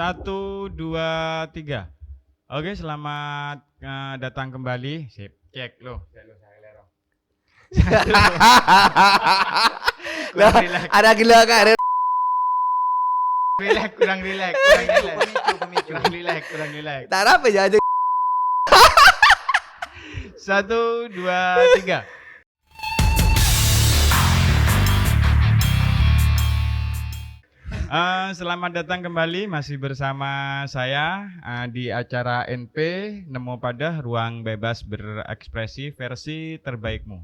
Satu, dua, tiga. Oke, selamat datang kembali. Sip, cek lo. Loh, ada gila kan? Kurang relax. Kurang relax. Tak ada apa ya? Satu, dua, tiga. Selamat datang kembali, masih bersama saya di acara NP Nemo Pada Ruang Bebas Berekspresi versi terbaikmu.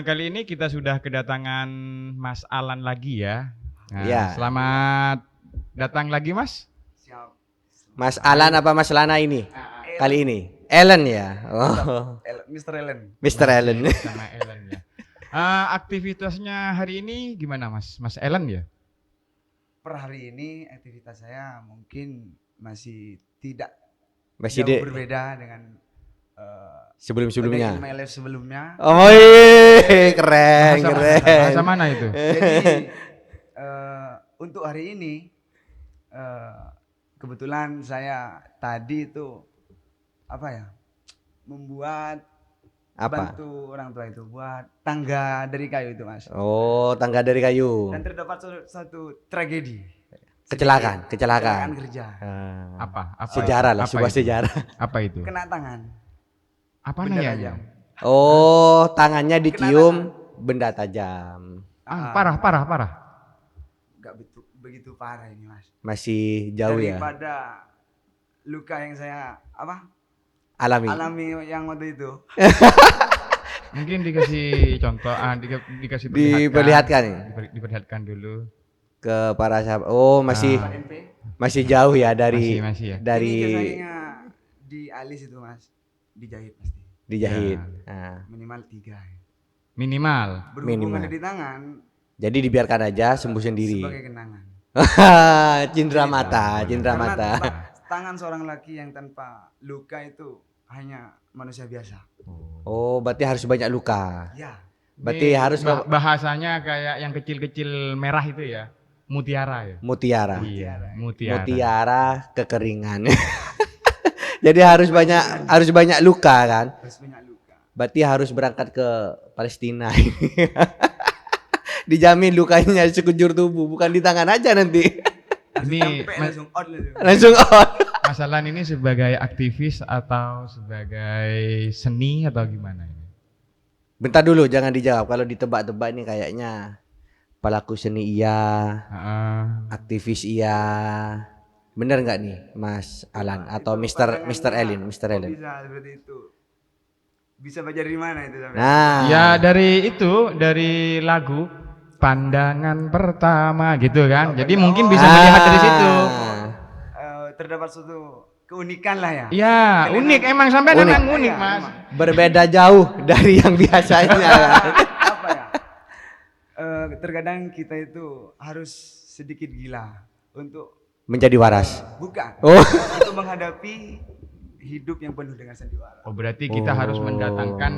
Kali ini kita sudah kedatangan Mas Alan lagi ya. Ya. Selamat datang lagi Mas. Siap. Mas Alan apa Mas Lana ini? Kali ini Ellen ya. Oh, Mr. Ellen. Mr. Ellen. Sama Ellen ya. Aktivitasnya hari ini gimana Mas? Mas Ellen ya? Per hari ini aktivitas saya mungkin masih tidak Masih jauh berbeda dengan sebelum-sebelumnya. my life sebelumnya. Oh, keren, keren. Bahasa mana itu? Jadi untuk hari ini kebetulan saya tadi itu apa ya, membuat bantu orang tua itu buat tangga dari kayu itu Mas. Oh, tangga dari kayu. Dan terdapat satu tragedi. Kecelakaan kerja. Apa Sejarah lah, apa sebuah itu? sejarah. Apa itu? Kena tangan. Apa Benda ya? tajam. Oh, tangannya dicium benda tajam. Parah. Enggak begitu parah ini Mas. Masih jauh ya. Daripada luka yang saya Alami. yang waktu itu. Mungkin dikasih contoh, dikasih Diperlihatkan ya? diperlihatkan dulu Ke para sahabat. Oh, masih NP. masih jauh ya dari masih ya. dari Ini biasanya di alis itu Mas, dijahit pasti. dijahit. Ya. Nah, Minimal 3. Minimal. Berhubung Minimal. ada di tangan jadi dibiarkan aja sembuh sendiri. sebagai kenangan. Cindera mata, cindera Karena mata. tangan seorang laki yang tanpa luka itu hanya manusia biasa. Oh, berarti harus banyak luka. Ya. Berarti Ini harus bahasanya kayak yang kecil-kecil merah itu ya. Mutiara ya. mutiara. Iya, mutiara. Mutiara kekeringan. Jadi harus banyak luka kan? Harus banyak luka. Berarti harus berangkat ke Palestina. Dijamin lukanya sekujur tubuh, bukan di tangan aja nanti. Ini Langsung out lah. Langsung on. masalah ini sebagai aktivis atau sebagai seni atau gimana ini? Bentar dulu, jangan dijawab. Kalau ditebak-tebak ini kayaknya pelaku seni iya, aktivis iya. Bener nggak nih, Mas Alan atau Mr. Ellen? Bisa seperti itu. Bisa baca dari mana itu sampai? Nah, Ya dari lagu Pandangan Pertama gitu kan. Jadi mungkin bisa melihat dari situ. Terdapat suatu keunikan lah ya. Iya, unik emang sampai Unik. memang unik, Iya, Mas. memang. berbeda jauh dari yang biasanya. Apa ya? Terkadang kita itu harus sedikit gila untuk Menjadi waras. bukan Oh. untuk menghadapi hidup yang penuh dengan sandiwara. Oh, berarti kita harus mendatangkan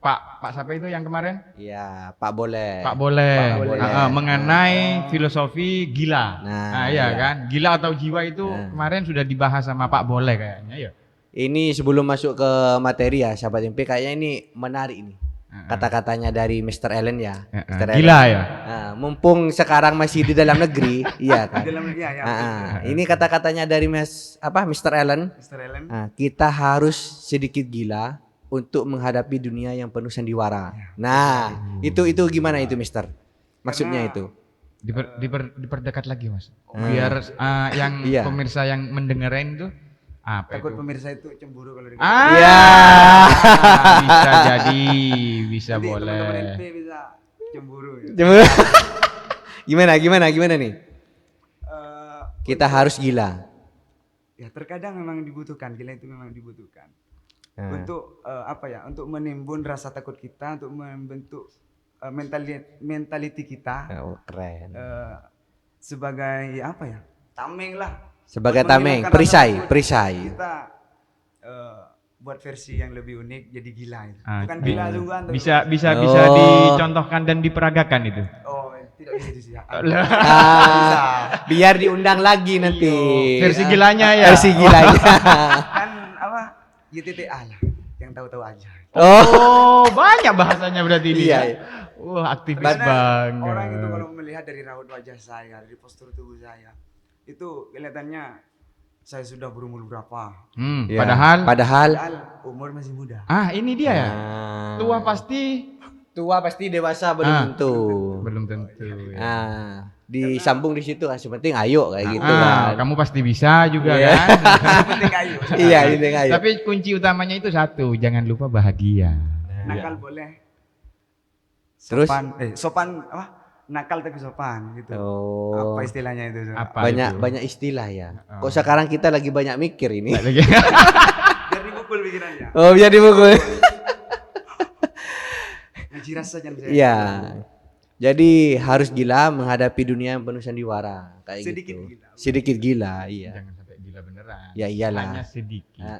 Pak siapa itu yang kemarin? Iya, Pak Boleh. Pak Boleh. Boleh. Mengenai filosofi gila. Nah, Iya iya. kan? Gila atau jiwa itu kemarin sudah dibahas sama Pak Boleh kayaknya ya. Ini sebelum masuk ke materi ya, sahabat MP, kayaknya ini menarik ini. Kata-katanya dari Mr. Ellen ya. Mr. Ellen. Gila ya. Nah, mumpung sekarang masih di dalam negeri, iya kan. Dalam negeri ya. Ini kata-katanya dari Mr. Ellen. Mr. Ellen. Nah, kita harus sedikit gila untuk menghadapi dunia yang penuh sandiwara. Nah, itu gimana itu, Mister? Maksudnya Karena- itu. Diperdekat lagi, Mas. Biar yang Iya. pemirsa yang mendengarin tuh apa Takut itu? pemirsa itu cemburu kalau dengar. Iya. Bisa jadi, bisa Nanti teman-teman boleh. NP bisa cemburu. Ya. Gimana nih? Kita harus gila. Ya terkadang memang dibutuhkan, gila itu memang dibutuhkan. Nah. Untuk untuk menimbun rasa takut kita, untuk membentuk mentality kita Oh, keren. sebagai tameng lah. Sebagai Buat tameng, menghilangkan rasa takut. perisai. Kita buat versi yang lebih unik jadi gila itu. Ah, Bukan bi- gila sungguhan tapi Bisa Oh. dicontohkan dan diperagakan itu. Tidak bisa disiap. Biar diundang lagi nanti. Versi gilanya ya. Versi gilanya. Kan apa? YTTA lah, yang tahu-tahu aja. Oh, banyak bahasanya berarti ini. Iya, Ya? iya. Wah, aktivis Karena banget. orang itu kalau melihat dari raut wajah saya, dari postur tubuh saya, itu kelihatannya saya sudah berumur berapa. Ya. Padahal Padahal umur masih muda. ini dia ya. Ah. Tua pasti tua pasti dewasa belum tentu. belum tentu. Ya. Ah, disambung di situ kan penting ayo kayak gitu kan. Kamu pasti bisa juga Iya. kan. Penting ayo. Iya, penting ayo. Tapi kunci utamanya itu satu, jangan lupa bahagia. Nakal boleh. Terus? Sopan apa? Nakal tapi sopan gitu. Oh. Apa istilahnya itu? Apa Banyak itu? banyak istilah ya. Kok sekarang kita lagi banyak mikir ini. Lagi. Biar dipukul pikirannya. Oh, biar dipukul. Ngaji rasa jangan saya. Iya. Jadi harus gila menghadapi dunia yang penuh sandiwara kayak Sedikit gitu. gila. Sedikit gila, iya. Jangan sampai gila beneran. Ya iyalah. Hanya sedikit.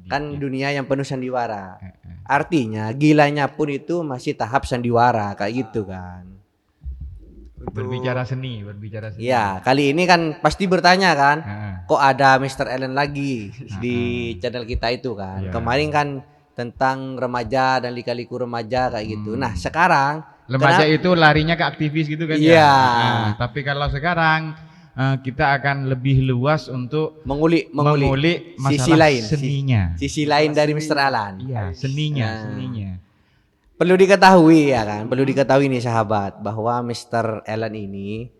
Kan dunia yang penuh sandiwara. Artinya gilanya pun itu masih tahap sandiwara kayak gitu kan. Berbicara seni. Iya, kali ini kan pasti bertanya kan, Heeh. kok ada Mr. Ellen lagi di channel kita itu kan. Iya. Kemarin kan tentang remaja dan lika-liku remaja kayak gitu. Nah, sekarang Remaja itu larinya ke aktivis gitu kan Iya. ya. Tapi kalau sekarang kita akan lebih luas untuk mengulik masalah sisi lain, seninya. sisi lain dari Mr. Alan. Iya, seninya. Perlu diketahui ya kan, perlu diketahui nih sahabat bahwa Mr. Alan ini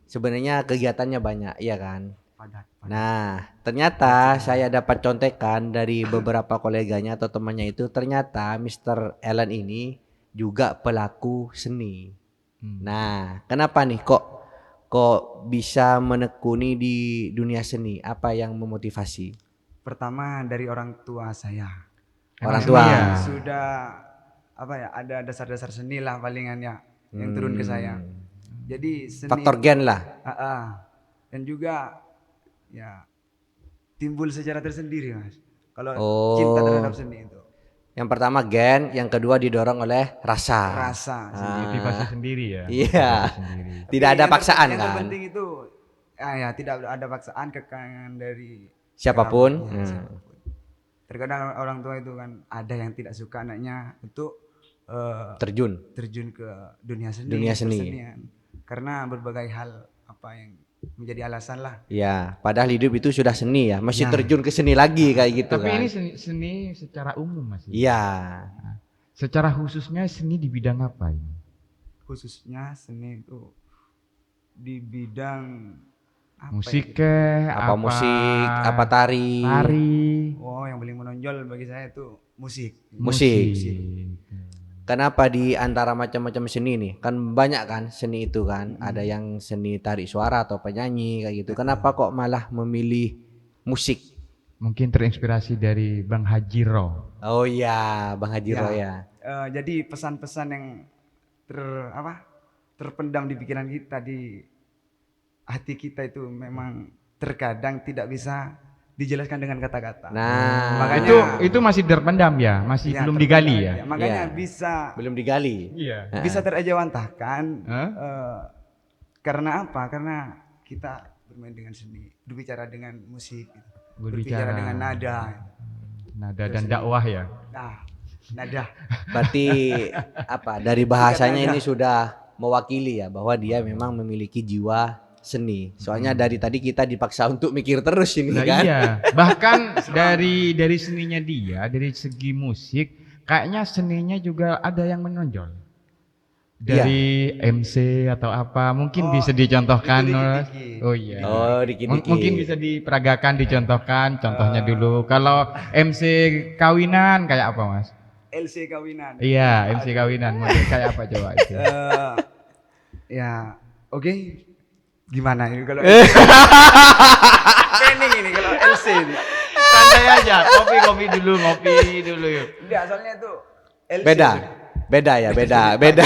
sebenarnya kegiatannya banyak ya kan. Padat. Nah, ternyata saya dapat contekan dari beberapa koleganya atau temannya itu ternyata Mr. Alan ini juga pelaku seni. Nah, kenapa nih kok bisa menekuni di dunia seni? Apa yang memotivasi? Pertama dari orang tua saya. Orang Emang tua. seni ya? Sudah apa ya? Ada dasar-dasar seni lah palingannya yang turun ke saya. Jadi seni Faktor gen lah. dan juga ya timbul secara tersendiri Mas. Kalau Oh. cinta terhadap seni itu. Yang pertama gen, yang kedua didorong oleh rasa. Rasa. Motivasi sendiri ya. Iya. Sendiri. Tidak ada paksaan yang kan. terpenting itu ya tidak ada paksaan kekangan dari Siapapun. kerabat, ya, siapapun. Terkadang orang tua itu kan ada yang tidak suka anaknya untuk terjun ke dunia seni. Dunia seni. persenian. Karena berbagai hal apa yang menjadi alasan lah. Ya, padahal hidup itu sudah seni ya, masih Ya. terjun ke seni lagi kayak gitu Tapi kan. ini seni secara umum Mas. Iya. Secara khususnya seni di bidang apa ini? Khususnya seni itu di bidang apa Musik ya? Apa musik, apa tari. Tari. Oh, yang paling menonjol bagi saya itu musik. Musik. Kenapa di antara macam-macam seni nih? Kan banyak kan seni itu kan. Ada yang seni tarik suara atau penyanyi kayak gitu. Kenapa kok malah memilih musik? Mungkin terinspirasi dari Bang Hajiro. Oh iya, Bang Haji Ya. Roy ya. Jadi pesan-pesan yang terpendam di pikiran kita, di hati kita itu memang terkadang tidak bisa dijelaskan dengan kata-kata. Nah, Makanya- Itu masih terpendam ya, masih Ya, belum terpendam digali ya. Makanya Iya. bisa belum digali. Iya. bisa terejawantahkan Hah? karena apa? Karena kita bermain dengan seni, berbicara dengan musik, gitu. berbicara dengan nada. dan dakwah ya. Nah, nada. Berarti apa? Dari bahasanya ini sudah mewakili ya bahwa dia memang memiliki jiwa seni. Soalnya dari tadi kita dipaksa untuk mikir terus ini Nah, kan. iya. Bahkan dari seninya dia, dari segi musik, kayaknya seninya juga ada yang menonjol. Dari MC atau apa, mungkin bisa dicontohkan. itu Mas. dikit-dikit. Oh iya. Oh, dikit-dikit. Mungkin bisa diperagakan, dicontohkan. Contohnya dulu. Kalau MC kawinan kayak apa, Mas? LC kawinan. Iya, MC kawinan. Model kayak apa coba itu? Ya, oke. Gimana ini kalau Pening ini kalau LC ini. Santai aja, ngopi dulu yuk. Enggak, soalnya itu LC. Beda ya, beda.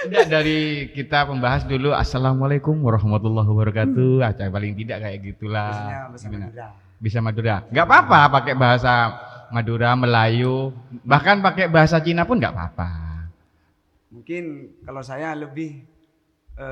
Udah dari kita membahas dulu Assalamualaikum warahmatullahi wabarakatuh. Acah paling tidak kayak gitulah. Bahasa Gimana? Madura. Bisa Madura. Nggak apa-apa pakai bahasa Madura, Melayu, bahkan pakai bahasa Cina pun nggak apa-apa. Mungkin kalau saya lebih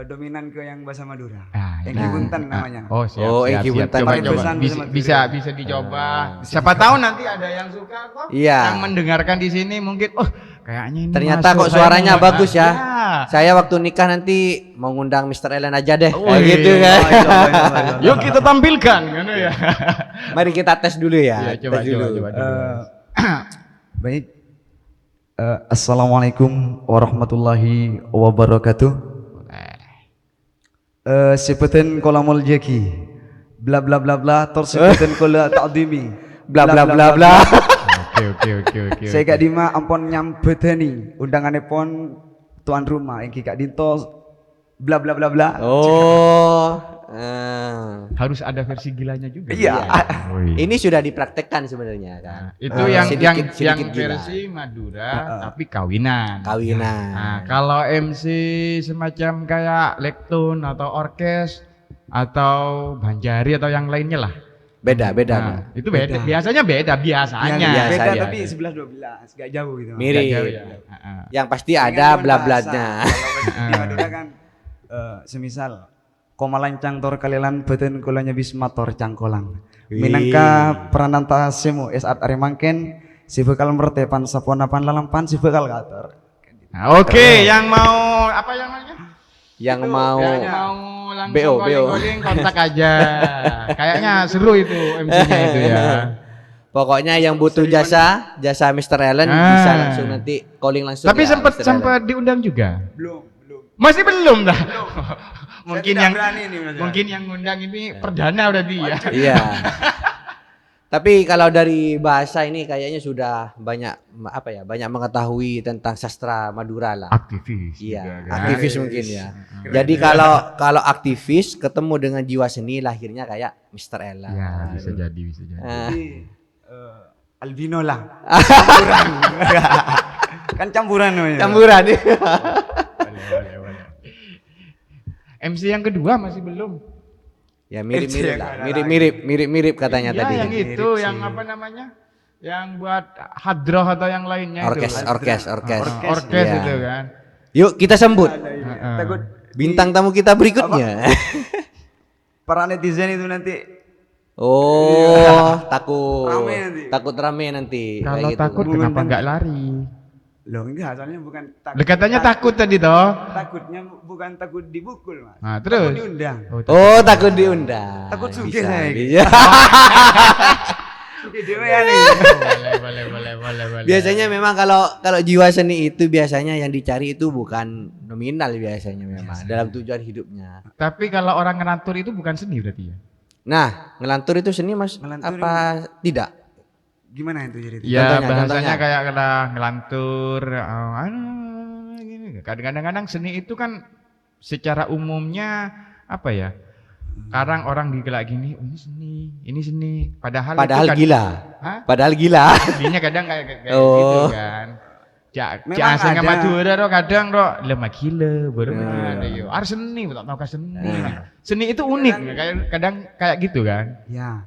dominan ke yang bahasa Madura. Ah, Engki Buntan namanya. Oh, siap. Oh, siap, Engki siap. Buntan. Coba, Paling coba. pesan Bisa, sama bisa, Madura. bisa dicoba. Siapa tahu nanti ada yang suka kok. Iya. Yang mendengarkan di sini mungkin, oh kayaknya ini Ternyata masuk, kok saya suaranya mau- bagus ya. Iya. Saya waktu nikah nanti mau ngundang Mr. Ellen aja deh. Oh, Kayak gitu iya. kan. Yuk kita tampilkan, gitu ya. Mari kita tes dulu ya. Iya, coba, tes dulu. coba dulu. Baik. Assalamualaikum warahmatullahi wabarakatuh. Sebutan kolamul jeki. Bla bla bla bla. Tersebutan kola ta'dimi. Bla bla bla bla. Oke. Saya Kak Dima ampun nyambeteni undanganipun tuan rumah Engki Kak Dinto bla bla bla bla. Oh. Harus ada versi gilanya juga. Iya. Wih. Ini sudah dipraktekkan sebenarnya kan. Nah, itu yang sedikit gila. versi Madura tapi kawinan. Kawinan. Nah, kalau MC semacam kayak Lektun atau orkes atau Banjari atau yang lainnya lah. Beda. Nah, itu beda. Biasanya beda biasanya. Biasa, Beda biasa. tapi 11-12 gak jauh gitu. Mas. Mirip. Nggak jauh ya. Yang pasti Dengan ada bahasa. bla-blanya. Kalau di Madura kan semisal komalancang tor kalilan beten kulanya bismator cangkolang. Wih. Minangka perananta semu esat aremangken si bekal mertepan saponapan lalampan si bekal kator. Nah, oke, yang mau apa yang namanya? Yang Itu, mau Yang mau langsung BO. calling kontak aja. Kayaknya seru itu MC-nya itu ya. pokoknya yang butuh jasa Mr. Ellen bisa langsung nanti calling langsung. Tapi ya, Mr. Ellen. sempat diundang juga. Belum. Masih belum dah. Mungkin Saya yang tidak berani nih, Mas. mungkin yang ngundang ini perdana berarti ya. Iya. Tapi kalau dari bahasa ini kayaknya sudah banyak banyak mengetahui tentang sastra Madura lah. Aktivis. Iya, juga, kan? aktivis mungkin ya. Jadi kalau aktivis ketemu dengan jiwa seni lahirnya kayak Mr. Ella. Ya, bisa jadi. Jadi albino lah. Campuran. Kan campuran namanya. Campuran. Boleh. MC yang kedua masih belum. Ya mirip-mirip lah. Mirip-mirip katanya Iya, tadi. yang itu, yang apa namanya? Yang buat hadroh atau yang lainnya Orkes. Orkes Iya. itu kan. Yuk kita sambut Takut bintang tamu kita berikutnya. para netizen itu nanti Oh, takut. Rame nanti. Takut rame nanti. Kalau kayak gitu. takut kenapa nggak lari? loh enggak soalnya bukan takut. Katanya takut tadi toh. Takutnya bukan takut dibukul, Mas. Nah, Takut terus. diundang. Oh, takut diundang. Takut sugih Bisa, saya. bisa. Dewe ya nih. Boleh. Biasanya memang kalau jiwa seni itu biasanya yang dicari itu bukan nominal biasanya memang dalam tujuan hidupnya. Tapi kalau orang ngelantur itu bukan seni berarti ya? Nah, ngelantur itu seni Mas Ngelantur apa tidak? Gimana itu jadi? Ya Contohnya, bahasanya contohnya. kayak kena ngelantur, gini. Kadang-kadang seni itu kan secara umumnya apa ya? Sekarang orang digilak gini, oh, ini seni. Padahal itu Gila. Hah? Padahal gila. Seninya kadang kayak Oh. gitu kan. Memang Jangan ada. Madura ro kadang ro lemah gila baru ada yo. Ar seni, tak tahu seni. Seni itu unik, kadang kayak gitu kan. Ya.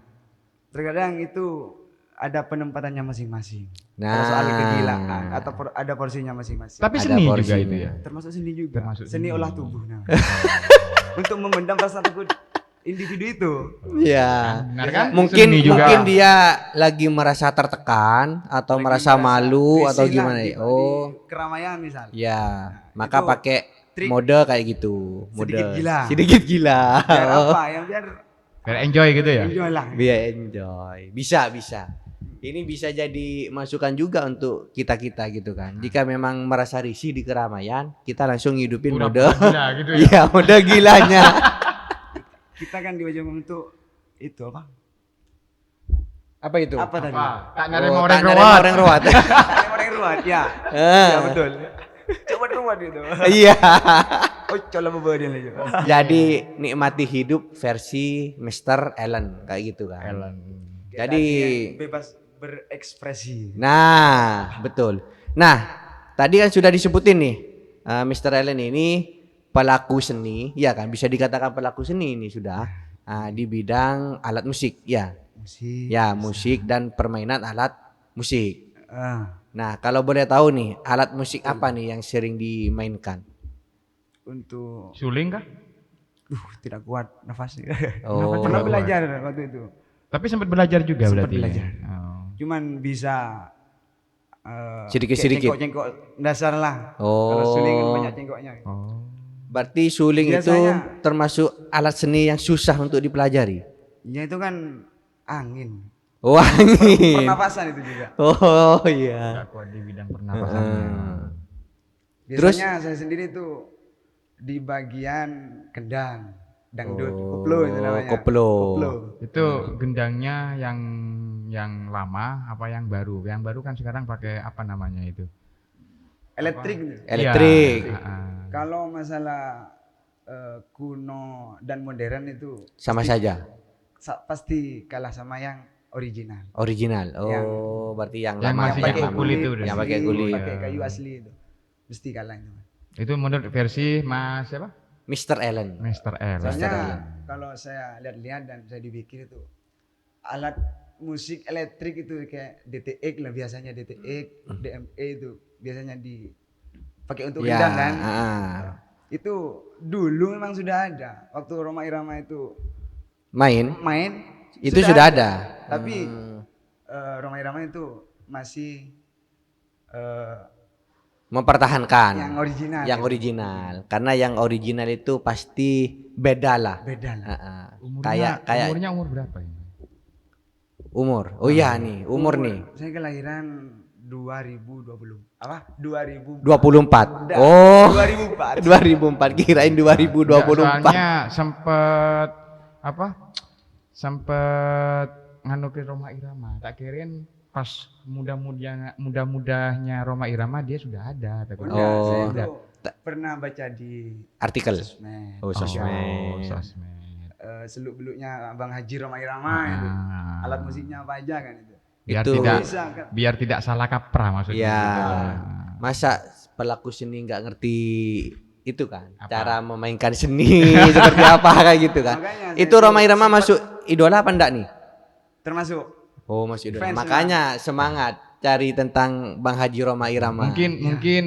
Terkadang itu ada penempatannya masing-masing. Nah. Kalau soal kegilaan atau ada porsinya masing-masing. Tapi Ada seni juga porsinya. itu ya. Termasuk seni juga. Termasuk seni seni. olah tubuh namanya. Untuk memendam rasa takut individu itu. Iya. Benar kan? Mungkin Seni juga. mungkin dia lagi merasa tertekan atau Lagi merasa malu risih atau lah gimana di- ya. Oh. di keramaian misal. Ya, maka itu pakai trik. mode kayak gitu. Mode Sedikit gila. Sedikit gila. Biar apa? Yang biar Biar enjoy gitu ya. enjoy lah. Biar enjoy. Bisa. Ini bisa jadi masukan juga untuk kita-kita gitu kan. Jika memang merasa risih di keramaian, kita langsung hidupin Udah mode. gila gitu ya. Iya, mode gilanya. Kita kan diwajib untuk itu apa? Apa itu? Apa tadi? Tak Oh, nerima tak orang nerima rawat. orang rawat. Orang ruwet ya. Eh. Ya betul. Coba ruwet itu. Iya. Oh, coba beberapa dia lagi. Jadi nikmati hidup versi Mr. Ellen kayak gitu kan. Jadi bebas berekspresi. nah, betul. Nah, tadi kan sudah disebutin nih, Mr. Ellen ini pelaku seni, ya kan? Bisa dikatakan pelaku seni ini sudah di bidang alat musik, ya. Musik. Ya, musik dan permainan alat musik. Nah, kalau boleh tahu nih, alat musik apa nih yang sering dimainkan? Untuk Suling kah? tidak kuat nafasnya. Oh, Pernah Tidak belajar waktu itu. Tapi sempat belajar juga Sempat berarti. Ya? belajar. Oh. Cuman bisa Sedikit-sedikit. cengkok-cengkok dasar lah. Oh. Kalau suling kan banyak cengkoknya. Oh. Berarti suling itu Biasanya- termasuk alat seni yang susah untuk dipelajari. Ya itu kan angin. Oh, angin. Pernapasan itu juga. Oh iya. Tidak kuat di bidang pernapasannya. Biasanya saya sendiri tuh di bagian kendang, dangdut, koplo itu namanya. koplo. Itu gendangnya yang lama apa yang baru? Yang baru kan sekarang pakai apa namanya itu? Elektrik itu. Elektrik. Iya, Kalau masalah kuno dan modern itu Sama saja. pasti kalah sama yang original. Original. Oh, Yang- berarti yang yang lama. masih yang pakai lama. kulit itu. Yang pakai kulit. pakai kayu asli itu. Mesti kalah itu. Itu menurut versi Mas siapa? Mr. Allen. Mr. L. Soalnya Allen. kalau saya lihat-lihat dan saya dipikir itu alat musik elektrik itu kayak DTX lah biasanya DTX, DME itu biasanya dipakai untuk Ya, kendang kan. Itu dulu memang sudah ada waktu Roma Irama itu main. sudah Itu sudah ada. Tapi Roma Irama itu masih Mempertahankan yang original. yang original. Karena yang original itu pasti beda lah. Beda lah. Kayak Umurnya umur berapa ini? umur. Oh iya nih, umur nih. Saya kelahiran 2020. Apa? 2000. 24. Udah, Oh. 2004. 2004 kirain 2024. Soalnya sempet apa? Sempet nganu ke Roma Irama. Tak kirain pas muda-mudanya Roma Irama dia sudah ada. Tapi Udah, saya Oh. tuh pernah baca di Artikel. sosmed. Oh, sosmed. sosmed. Seluk-beluknya Bang Haji Roma Irama itu. Alat musiknya apa aja kan itu. Biar Itu- tidak Bisa kan? biar tidak salah kaprah maksudnya. Ya. gitu. Masa pelaku seni nggak ngerti itu kan? Apa? Cara memainkan seni seperti apa kayak gitu kan? Makanya saya Itu Roma tuh Irama sempat- masuk idola apa enggak nih? Termasuk Oh, masuk idola. Fans Makanya semangat cari tentang Bang Haji Roma Irama. Mungkin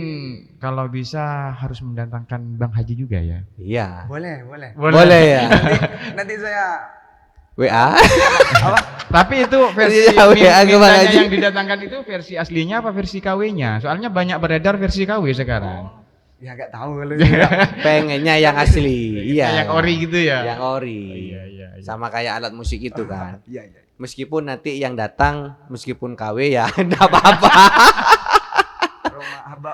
kalau bisa harus mendatangkan Bang Haji juga ya. Iya. boleh. Boleh ya. Nanti saya WA. Tapi itu versi Iya, WA ke Bang mintanya Haji. yang didatangkan itu versi aslinya apa versi KW-nya? Soalnya banyak beredar versi KW sekarang. ya nggak tahu kalau itu. Pengennya yang asli. Iya. Kayak yang ori gitu ya. Yang ori. Iya, iya. Sama kayak alat musik itu kan. Iya, iya. Meskipun nanti yang datang meskipun KW ya enggak apa-apa.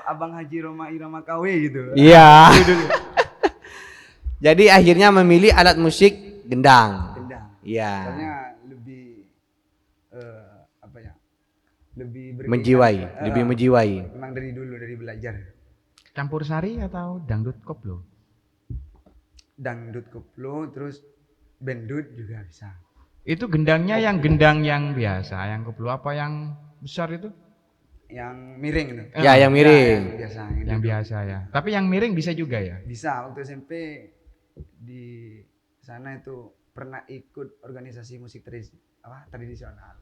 Abang Haji Roma Irama KW gitu. Iya. Jadi akhirnya memilih alat musik gendang. Gendang. Iya. Soalnya lebih apa ya? Lebih berkeinginan. Menjiwai, lebih menjiwai. Memang dari dulu dari belajar. Campur sari atau dangdut koplo? Dangdut koplo terus bendut juga bisa. Itu gendangnya yang gendang yang biasa, yang koplo apa yang besar itu? Yang miring itu. Ya, yang miring. Yang biasa. Yang duduk. biasa ya. Tapi yang miring bisa juga ya. Bisa waktu SMP di sana itu pernah ikut organisasi musik tradisional.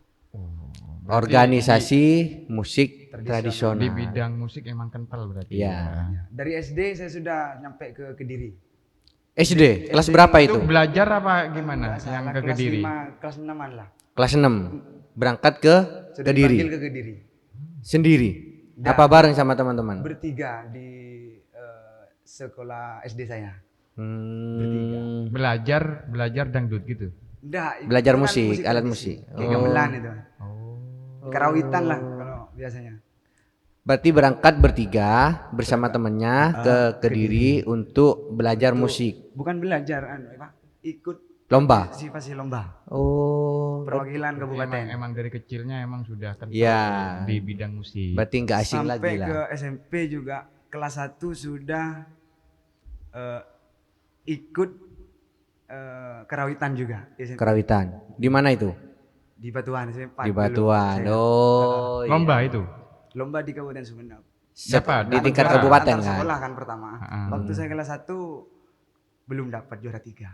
Organisasi musik Di tradisional. bidang musik emang kental berarti. Iya. Ya, dari SD saya sudah nyampe ke Kediri. SD, kelas berapa Itu itu? belajar apa gimana Nggak yang salah, ke kelas Kediri? 5, kelas 6-an lah. Kelas 6. Berangkat ke Sudah Kediri. dipanggil ke Kediri. Sendiri. Nggak. Apa bareng sama teman-teman? Bertiga di sekolah SD saya. Hmm, Belajar dangdut gitu. Enggak, Belajar itu kan musik, alat tradisi. musik. Kayak Oh. gamelan itu. Oh. Karawitan lah kalau biasanya. Berarti berangkat bertiga bersama temannya ke Kediri untuk belajar musik. Bukan belajar, ikut Lomba. partisipasi lomba. Oh, Perwakilan kabupaten. Emang dari kecilnya emang sudah kental Iya. di bidang musik. berarti nggak asing Sampai lagi ke lah. SMP juga kelas 1 sudah ikut karawitan juga di SMP. Karawitan. Di mana itu? Di Batuan SMP. Di dulu Batuan. saya. Oh, iya. Lomba itu. Lomba di Kabupaten Sumedang. Dapat, Di tingkat juara. kabupaten Antar kan. sekolah kan pertama. Ah. Waktu saya kelas 1 belum dapat juara 3.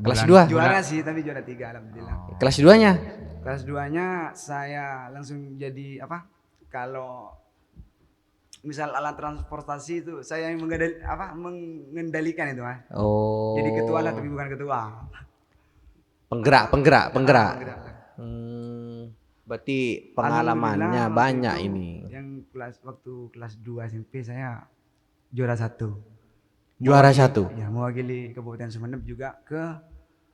Kelas Bulan- 2. Juara sih tapi juara 3 alhamdulillah. Kelas 2-nya? Kelas 2-nya saya langsung jadi Kalau misal alat transportasi itu saya yang mengendalikan itu, Mas. Oh. Jadi ketua lah tapi bukan ketua. Penggerak. Penggerak. Berarti pengalamannya Alhamdulillah, banyak waktu itu ini. Yang waktu kelas 2 SMP saya juara 1. Juara 1. Ya, mewakili Kabupaten Sumeneb juga ke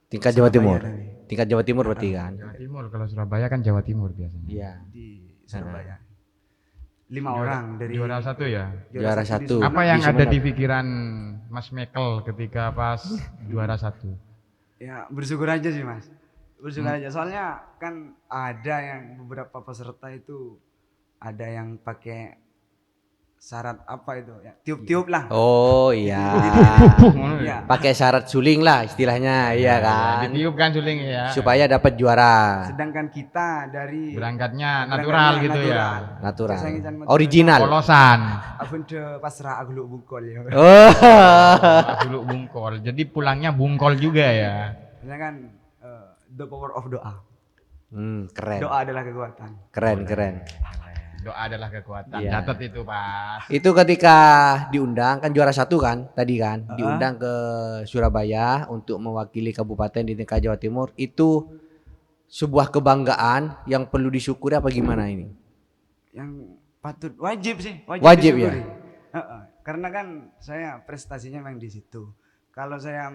Tingkat Jawa Timur. Surabaya tadi. Tingkat Jawa Timur berarti kan. Jawa Timur, kalau Surabaya kan Jawa Timur biasanya. Iya. Di Surabaya. 5 orang dari Juara 1 ya. Juara di 1. Sumeneb. Apa yang di ada Sumeneb. di pikiran Mas Mekel ketika pas juara 1? Ya, bersyukur aja sih, Mas. Bersyukur aja. Soalnya kan ada yang beberapa peserta itu ada yang pakai syarat apa itu ya, tiup-tiup lah. Oh iya. Iya. Pakai syarat suling lah istilahnya, iya kan. Ditiup kan suling ya. Supaya dapat juara. Sedangkan kita dari berangkatnya natural gitu ya. Natural. Kesangitan Original. Polosan. Abun de pasrah aglu bungkol ya. Oh. Dulu bungkol. Jadi pulangnya bungkol juga ya. Soalnya kan the power of doa. Keren. Doa adalah kekuatan. Keren. Doa adalah kekuatan. Iya. Catat itu, Pak. Itu ketika diundang kan juara 1 kan tadi kan, diundang ke Surabaya untuk mewakili kabupaten di tingkat Jawa Timur, itu sebuah kebanggaan yang perlu disyukuri apa gimana ini? Yang patut wajib sih, Wajib ya? disyukuri. Karena kan saya prestasinya memang di situ. Kalau saya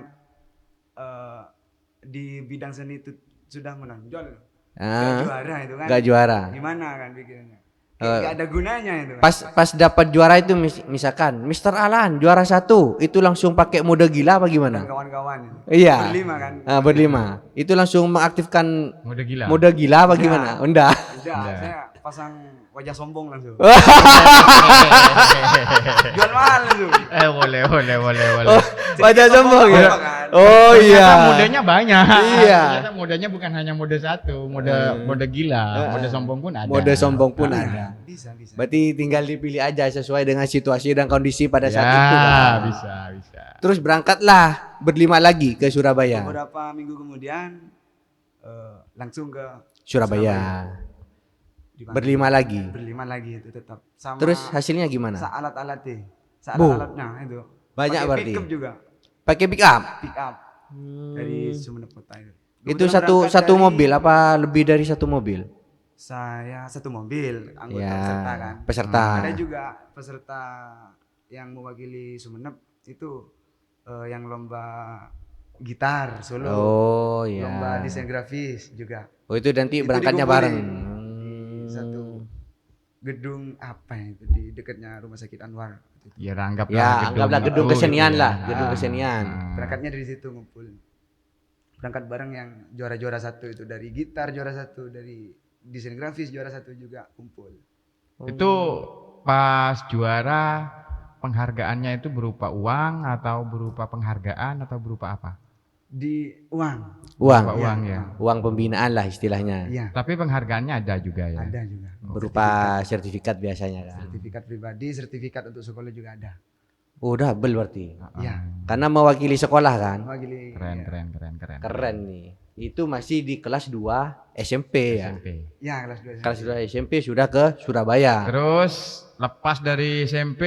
di bidang seni itu sudah menonjol, gak juara itu kan. Gak juara. Gimana kan pikirannya? Gak ada gunanya itu kan. Pas dapat juara itu misalkan Mr. Alan juara 1 itu langsung pakai mode gila apa Dan gimana? kawan-kawan itu. Iya. Berlima kan. Berlima. Itu langsung mengaktifkan Mode gila. mode gila apa gimana? Enggak. Udah, saya pasang wajah sombong langsung. Jual mahal itu. Boleh. Wajah sombong ya. Apa kan? Oh Ternyata iya. modenya banyak. Iya. Ternyata modenya bukan hanya mode 1, mode gila, mode sombong pun ada. Mode sombong pun ada. Bisa. Berarti tinggal dipilih aja sesuai dengan situasi dan kondisi pada saat Ya, itu kan. bisa. Terus berangkatlah berlima lagi ke Surabaya. Beberapa minggu kemudian langsung ke Surabaya. dipanggil. Berlima lagi itu tetap. Sama Terus hasilnya gimana? alat-alatnya. Bu. Alat-alatnya itu. Banyak Pakai berarti. pickup juga. Pakai pick up. Pick up dari Sumeneb kota itu. Itu Kebetulan berangkat satu dari- mobil apa lebih dari satu mobil? Saya satu mobil anggota Ya, peserta kan. peserta. Ada juga peserta yang mewakili Sumeneb itu yang lomba gitar solo, Oh ya. lomba desain grafis juga. Oh itu nanti Itu berangkatnya dikumpulin bareng. di satu gedung apa ya itu di dekatnya Rumah Sakit Anwar. Ya anggaplah Ya, anggaplah gedung itu kesenian gitu lah, ya. gedung kesenian. Berangkatnya dari situ ngumpul. Berangkat bareng yang juara-juara 1 itu dari gitar juara 1, dari desain grafis juara 1 juga kumpul. Itu pas juara penghargaannya itu berupa uang atau berupa penghargaan atau berupa apa? Di uang. Uang. Berupa uang ya. Uang pembinaan lah istilahnya. Iya, Tapi penghargaannya ada juga ya. ada juga. Berupa sertifikat biasanya kan. Sertifikat pribadi, sertifikat untuk sekolah juga ada. Oh, double berarti. Iya. Karena mewakili sekolah kan. Mewakili Keren, ya. keren. Keren nih. Itu masih di kelas 2 SMP ya. SMP. Ya, kelas 2. Kelas 2 SMP sudah ke Surabaya. Terus lepas dari SMP,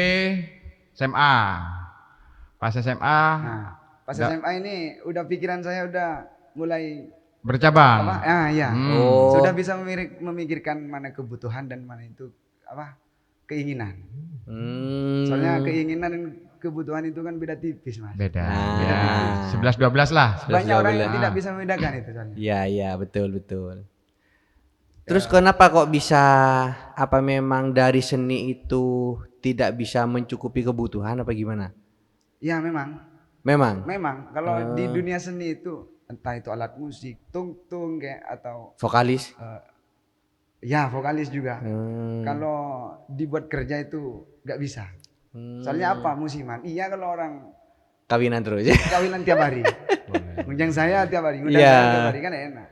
SMA. Pas SMA Nah, pas SMA ini udah pikiran saya udah mulai bercabang. apa? Iya. Oh. Sudah bisa memikirkan mana kebutuhan dan mana itu apa? Keinginan. Soalnya keinginan dan kebutuhan itu kan beda tipis, Mas. Beda. Nah. Beda tipis. 11-12 lah. Banyak orang yang 12. tidak bisa membedakan itu soalnya. Iya, betul. Terus kenapa kok bisa apa memang dari seni itu tidak bisa mencukupi kebutuhan apa gimana? Ya, memang kalau di dunia seni itu entah itu alat musik, tungtung kayak atau Vokalis? ya vokalis juga. Hmm. Kalau dibuat kerja itu nggak bisa. Soalnya apa? Musiman. Iya kalau orang Kawinan terus. kawinan tiap hari. Ngundang saya tiap hari, ngundang Iya. saya tiap hari kan enak.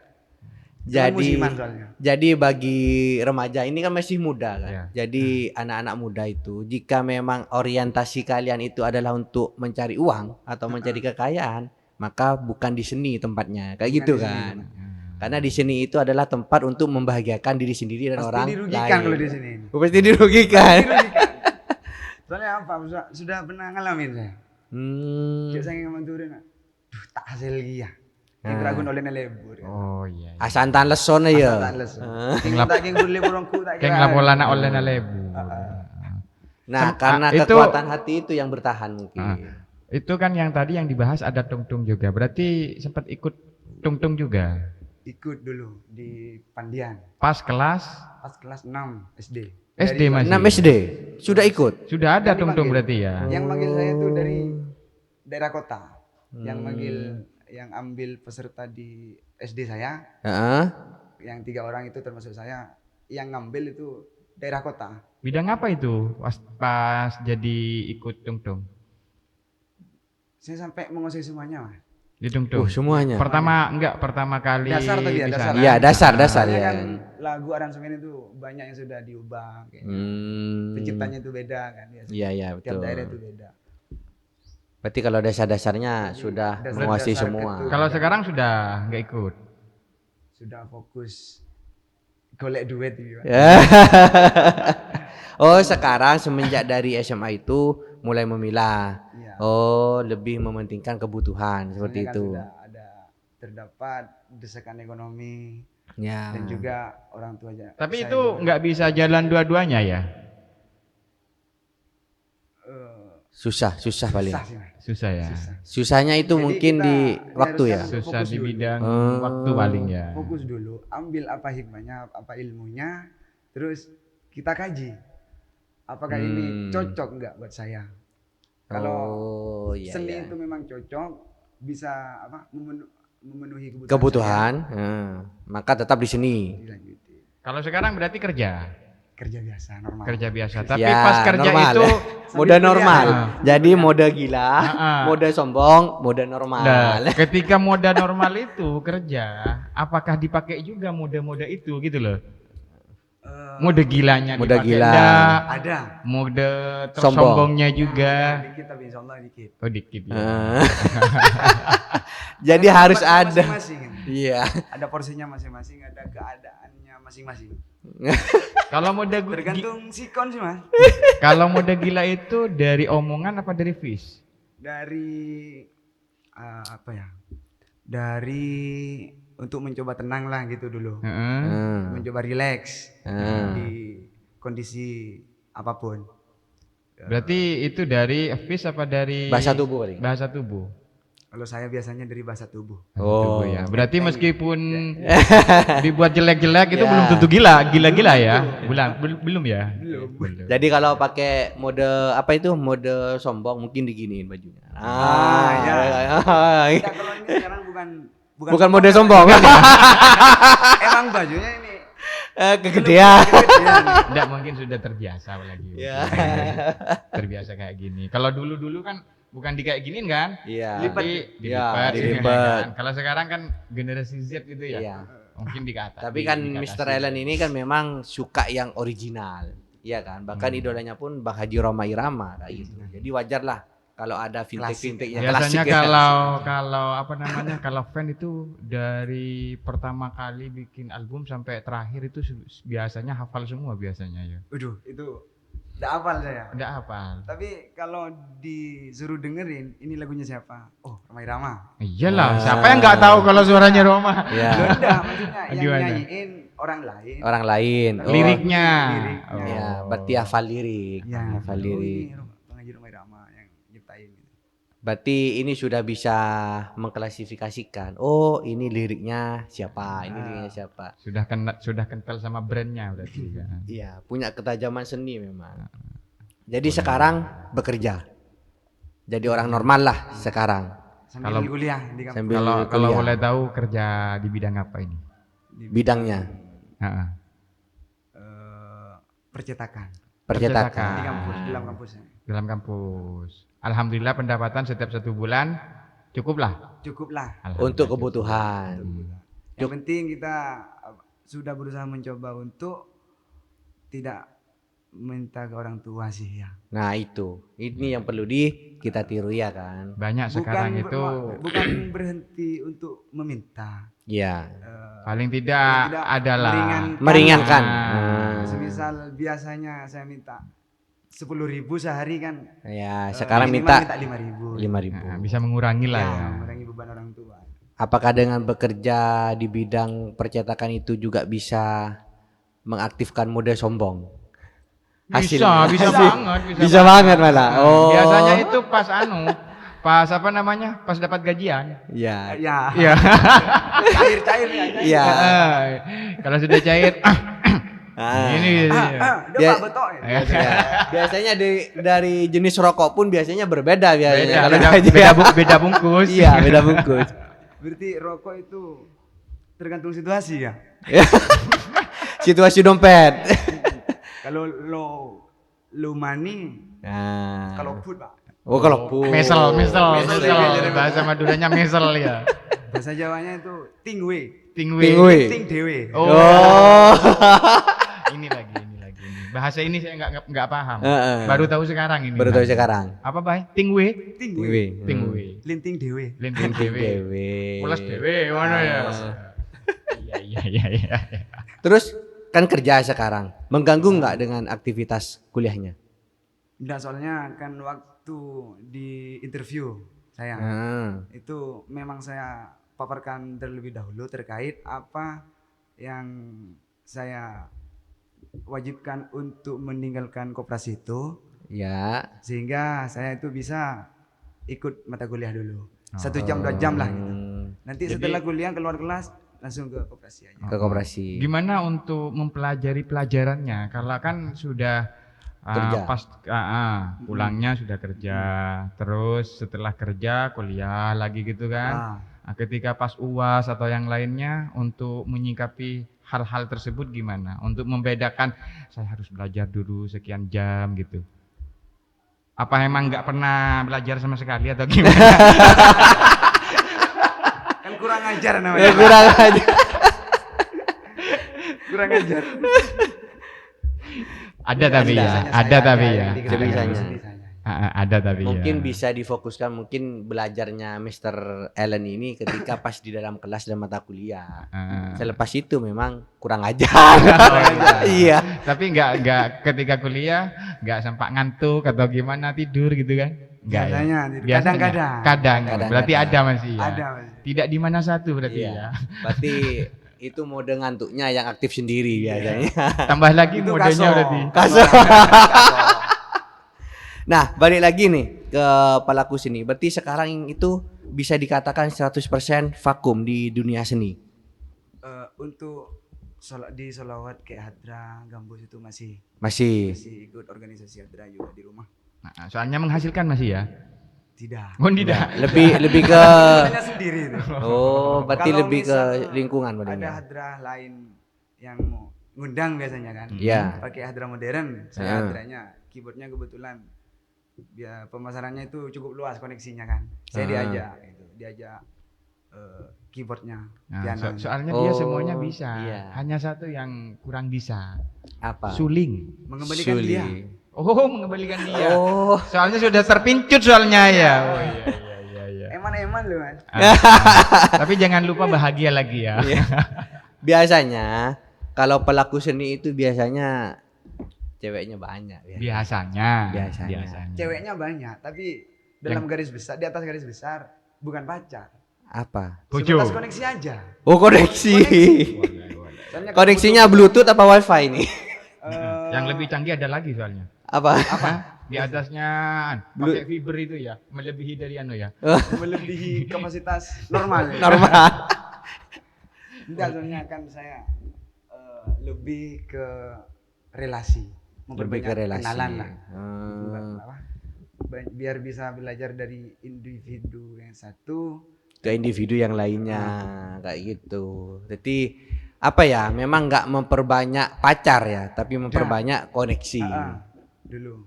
Cuma musiman soalnya. Jadi bagi remaja ini kan masih muda kan. Iya. Jadi anak-anak muda itu jika memang orientasi kalian itu adalah untuk mencari uang atau mencari kekayaan, maka bukan di seni tempatnya. Kayak gitu di seni kan. Karena di seni itu adalah tempat untuk membahagiakan diri sendiri dan Pasti orang dirugikan lain. kalau di sini. Pasti dirugikan. Dirugikan. Soalnya apa? Sudah pernah ngalamin saya. Kayak saya ngomong turun, duh tak hasil lagi ya. Yang keragun oleh lebur. Oh iya. Asantan leson ya. Tak les. Tak geng boleh burungku tak Keng kira. lapolana oleh lebu. Nah, karena itu- kekuatan hati itu yang bertahan mungkin. Itu kan yang tadi yang dibahas ada tungtung juga. Berarti sempat ikut tungtung juga. Ikut dulu di Pandian Pas kelas pas kelas 6 SD. SD masih. 6 SD sudah ikut. Sudah ada Dari tungtung manggil. berarti ya. Yang manggil saya tuh dari daerah kota. Yang manggil, yang ambil peserta di SD saya, Heeh. yang 3 orang itu termasuk saya, yang ngambil itu daerah kota. Bidang apa itu pas jadi ikut tungtung? Saya sampai menguasai semuanya, Mas. Di tungtung. Semuanya. Pertama kali Dasar tadi ya, di dasar. sana. Iya, dasar Soalnya ya. kan lagu aransemen itu banyak yang sudah diubah kayaknya. Penciptanya itu beda kan. Iya, iya, Tiap betul. daerah itu beda. Berarti kalau dasar-dasarnya sudah dasar-dasar menguasai semua. ketu. Kalau sekarang sudah nggak ikut. Sudah fokus golek duit gitu. Pak. Ya. Oh, sekarang semenjak dari SMA itu mulai memilah. Iya. Oh, lebih mementingkan kebutuhan seperti Soalnya kan itu. sudah ada terdapat desakan ekonomi Ya. dan juga orang tua aja. Tapi saya itu juga, nggak bisa jalan dua-duanya ya. Susah paling. susah sih, Mas. Susah ya. Susah. Susahnya itu Jadi mungkin kita di waktu ya. diharuskan Susah fokus di dulu. bidang Oh. waktu paling ya. Fokus dulu, ambil apa hikmahnya, apa ilmunya, terus kita kaji. Apakah ini cocok nggak buat saya? Kalau Oh, iya, seni iya. itu memang cocok, bisa apa memenuhi kebutuhan, Kebutuhan, maka tetap di seni. saya, dilanjutin. Kalau sekarang berarti kerja Biasa normal. kerja biasa. Tapi Ya, pas kerja normal, itu ya. Mode normal. Jadi mode gila, Ah. mode sombong, mode normal. nah, ketika mode normal itu kerja, apakah dipakai juga mode-mode itu gitu loh? Mode gilanya Mode dipakai gila. enggak? Ada. Mode Sombong. sombongnya juga. Dikit tapi insya Allah dikit. Oh dikit ya. Jadi harus Tempatnya ada. masing-masing, kan? Iya. Ada porsinya masing-masing, ada keadaannya masing-masing. Kalau mode Tergantung sikon sih, Mas. kalau mode gila itu dari omongan apa dari fish? Dari apa ya? Dari untuk mencoba tenang lah gitu dulu. Heeh. Mencoba relax di kondisi apapun. Berarti itu dari fish apa dari Bahasa tubuh paling. Bahasa tubuh. Kalau saya biasanya dari bahasa tubuh. Bahasa Oh. tubuh ya. Berarti meskipun dibuat jelek-jelek itu Ya. belum tentu gila ya. Belum ya. Belum. Jadi kalau pakai mode apa itu mode sombong mungkin diginiin bajunya. ya. Ya. Enggak, kalau ini sekarang Bukan mode sombong. Emang bajunya ini Kegedean. kegedean. Enggak mungkin sudah terbiasa lagi. Ya. Terbiasa kayak gini. Kalau dulu-dulu kan bukan di kayak giniin kan? Iya. Lipat, Ya, dilipat. dilipat. Kan? Kalau sekarang kan generasi Z gitu ya. Iya. Mungkin dikata. Tapi kan Mr. Ellen ini kan memang suka yang original. Iya kan? Bahkan idolanya pun Bang Haji Roma Irama kayak gitu. Jadi wajar lah kalau ada fintech-fintech yang biasanya klasik ya. kalau apa namanya kalau fan itu dari pertama kali bikin album sampai terakhir itu biasanya hafal semua biasanya ya. Waduh, itu enggak hafal saya. Udah hafal. Tapi kalau disuruh dengerin ini lagunya siapa? Oh, Roma Irama. Iyalah, siapa yang nggak tahu kalau suaranya Roma? Iya. Loh, enggak, maksudnya yang Gimana? nyanyiin orang lain. Orang lain. Oh. Liriknya. Liriknya. Ya, berarti hafal lirik. Ya, Hafal lirik. Bang Haji Roma Irama yang nyiptain. Berarti ini sudah bisa mengklasifikasikan. Oh, ini liriknya siapa? Ini liriknya siapa? Sudah kental sama brandnya berarti kan. Iya, punya ketajaman seni memang. Jadi sekarang bekerja. Jadi orang normal lah sekarang. Sambil Kalau- kuliah di kampus. Sambil Kalau kuliah. boleh tahu kerja di bidang apa ini? Bidangnya Heeh. Percetakan percetakan. di kampus, dalam kampusnya. Dalam kampus. Alhamdulillah pendapatan setiap 1 bulan cukup lah. Cukup lah. Untuk kebutuhan. Yang penting kita sudah berusaha mencoba untuk tidak minta ke orang tua sih ya. Nah ini yang perlu kita tiru ya kan. Banyak sekarang itu bukan berhenti untuk meminta. Iya. paling tidak adalah Meringankan. Semisal biasanya saya minta 10.000 sehari kan. Ya sekarang minimal minta 5.000. 5.000. Nah, bisa mengurangi lah ya. Mengurangi beban orang tua. Apakah dengan bekerja di bidang percetakan itu juga bisa mengaktifkan mode sombong? Bisa banget, Bisa banget malah. Oh. Biasanya itu pas apa namanya? Pas dapat gajian. Ya. Ya. Iya. Cair-cair ya. Iya. Kalau sudah cair, ini. Udah Pak betok ya. Ya. Biasanya dari jenis rokok pun biasanya berbeda biasanya. Kalau Beda bungkus. Iya, beda bungkus. Berarti rokok itu tergantung situasi ya. Situasi dompet. Kalau lo money, Nah. kalau food Pak. Oh, kalau pun. Mesel. Bahasa Maduranya mesel ya. Bahasa Jawanya itu tingwe. Tingwe. Ting dewe. Oh. Ini lagi. Bahasa ini saya nggak paham. Baru tahu sekarang ini. Baru tahu sekarang. Apa, Bay? Tingwe. Tingwe. Linting dewe. Linting dewe. Dewe. Pulas dewe, mana ya? Iya. Terus kan kerja sekarang, mengganggu nggak dengan aktivitas kuliahnya? Enggak, soalnya kan waktu di interview saya itu memang saya paparkan terlebih dahulu terkait apa yang saya wajibkan untuk meninggalkan koperasi itu. Ya. Sehingga saya itu bisa ikut mata kuliah dulu. 1 jam 2 jam lah gitu. Nanti setelah kuliah keluar kelas langsung ke koperasi aja. Ke koperasi. Gimana untuk mempelajari pelajarannya? Kalau kan sudah Kerja. pulangnya sudah kerja, terus setelah kerja kuliah lagi gitu kan. Nah, ketika pas UAS atau yang lainnya untuk menyikapi hal-hal tersebut gimana? Untuk membedakan saya harus belajar dulu sekian jam gitu. Apa emang nggak pernah belajar sama sekali atau gimana? Kan kurang ajar namanya. Kurang aja. Kurang ajar. Ada tapi ya. Ada tapi Mungkin ya. bisa difokuskan mungkin belajarnya Mr. Allen ini ketika pas di dalam kelas dan mata kuliah. Selepas itu memang kurang ajar. Iya. Tapi nggak ketika kuliah nggak sempat ngantuk atau gimana tidur gitu kan? Nggak Biasanya, ya? Kadang. Berarti ada masih ya. Ada masih. Tidak di mana satu berarti Iya. ya. Berarti itu mode ngantuknya yang aktif sendiri biasanya. Tambah lagi Itu modenya kaso. berarti. Nah, balik lagi nih ke pelaku seni. Berarti sekarang itu bisa dikatakan 100% vakum di dunia seni. Untuk di Solawat kayak Hadra, Gambus itu masih Masih. ikut organisasi Hadra juga di rumah. Nah, soalnya menghasilkan masih ya. Tidak. Oh tidak. Lebih ke Hanya sendiri itu. Oh, berarti Kalau lebih ke misal lingkungan Ada badannya. Hadra lain yang mau ngundang biasanya kan. Iya. Pakai Hadra modern. Saya Hadranya keyboardnya kebetulan biar pemasarannya itu cukup luas koneksinya kan. Saya diajak keyboardnya, Nah, piano. soalnya dia Oh, semuanya bisa. iya. Hanya satu yang kurang bisa. Apa? Suling. Mengembalikan Suli. dia. Oh, mengembalikan dia. Oh. Soalnya sudah terpincut soalnya ya. Oh iya. Eman loh mas. Tapi jangan lupa bahagia lagi ya. Iya. Biasanya kalau pelaku seni itu biasanya ceweknya banyak ya. Biasanya. Ceweknya banyak, tapi dalam garis besar, di atas garis besar bukan pacar. Apa? Bojo. Sebatas koneksi aja. Oh, koneksi. Soalnya Koneksinya Bluetooth apa WiFi nih? Yang lebih canggih ada lagi soalnya. Apa? Di atasnya pakai fiber itu ya, melebihi dari anu ya. melebihi kapasitas normal. Normal. Enggak, soalnya kan saya lebih ke relasi, Lebih ke relasi. kenalan lah. Hmm. Biar bisa belajar dari individu yang satu Ke individu yang lainnya kayak gitu. Jadi apa ya? Memang nggak memperbanyak pacar ya, tapi memperbanyak koneksi. dulu.